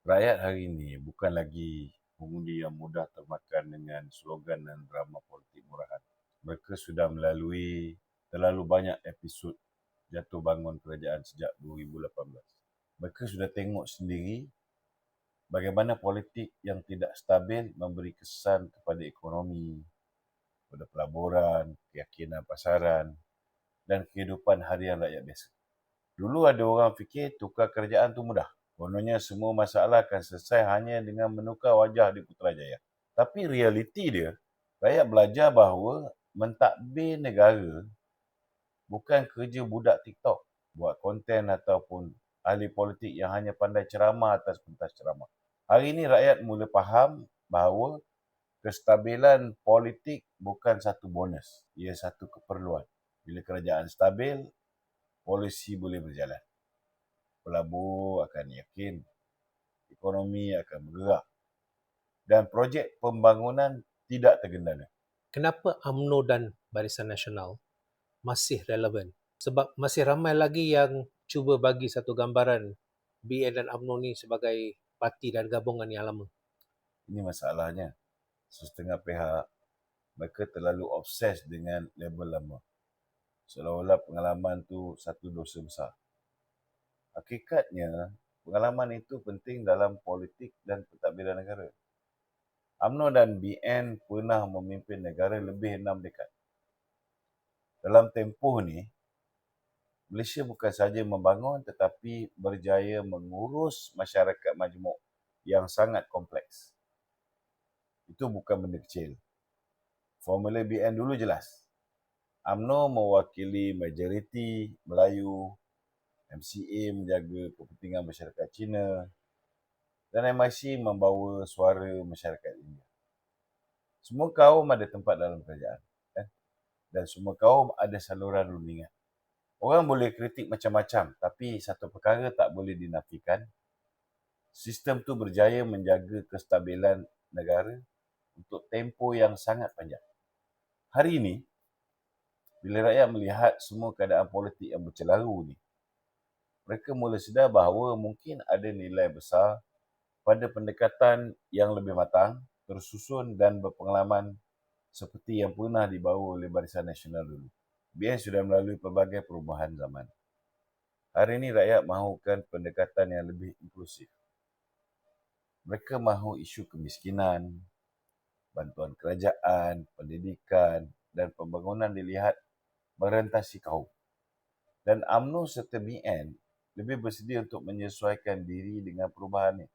Rakyat hari ini bukan lagi pengundi yang mudah termakan dengan slogan dan drama politik murahan. Mereka sudah melalui terlalu banyak episod jatuh bangun kerajaan sejak 2018. Mereka sudah tengok sendiri bagaimana politik yang tidak stabil memberi kesan kepada ekonomi, kepada pelaburan, keyakinan pasaran dan kehidupan harian rakyat biasa. Dulu ada orang fikir tukar kerajaan tu mudah. Kononnya semua masalah akan selesai hanya dengan menukar wajah di Putrajaya. Tapi realiti dia, rakyat belajar bahawa mentadbir negara bukan kerja budak TikTok, buat konten ataupun ahli politik yang hanya pandai ceramah atas pentas ceramah. Hari ini rakyat mula faham bahawa kestabilan politik bukan satu bonus, ia satu keperluan. Bila kerajaan stabil, polisi boleh berjalan. Pelabur akan yakin, ekonomi akan bergerak dan projek pembangunan tidak tergendala. Kenapa UMNO dan Barisan Nasional masih relevan? Sebab masih ramai lagi yang cuba bagi satu gambaran BN dan UMNO ni sebagai parti dan gabungan yang lama. Ini masalahnya. Setengah pihak mereka terlalu obses dengan label lama. Seolah-olah pengalaman tu satu dosa besar. Hakikatnya, pengalaman itu penting dalam politik dan pentadbiran negara. UMNO dan BN pernah memimpin negara lebih 6 dekad. Dalam tempoh ni, Malaysia bukan sahaja membangun tetapi berjaya mengurus masyarakat majmuk yang sangat kompleks. Itu bukan benda kecil. Formula BN dulu jelas. UMNO mewakili majoriti Melayu, MCA menjaga kepentingan masyarakat Cina, dan MIC membawa suara masyarakat India. Semua kaum ada tempat dalam kerajaan. Dan semua kaum ada saluran rundingan. Orang boleh kritik macam-macam, tapi satu perkara tak boleh dinafikan. Sistem tu berjaya menjaga kestabilan negara untuk tempoh yang sangat panjang. Hari ini, bila rakyat melihat semua keadaan politik yang bercelaru ni, mereka mula sedar bahawa mungkin ada nilai besar pada pendekatan yang lebih matang, tersusun dan berpengalaman seperti yang pernah dibawa oleh Barisan Nasional dulu. BN sudah melalui pelbagai perubahan zaman. Hari ini rakyat mahukan pendekatan yang lebih inklusif. Mereka mahu isu kemiskinan, bantuan kerajaan, pendidikan dan pembangunan dilihat merentasi kaum. Dan UMNO serta BN lebih bersedia untuk menyesuaikan diri dengan perubahan ini.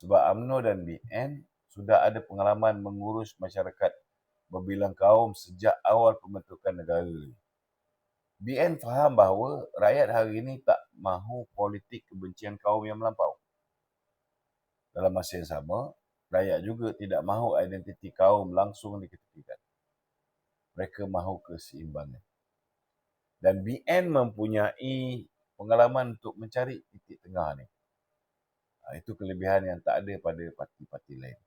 Sebab UMNO dan BN sudah ada pengalaman mengurus masyarakat berbilang kaum sejak awal pembentukan negara. BN faham bahawa rakyat hari ini tak mahu politik kebencian kaum yang melampau. Dalam masa yang sama, rakyat juga tidak mahu identiti kaum langsung diketepikan. Mereka mahu keseimbangan. Dan BN mempunyai pengalaman untuk mencari titik tengah ni. Itu kelebihan yang tak ada pada parti-parti lain.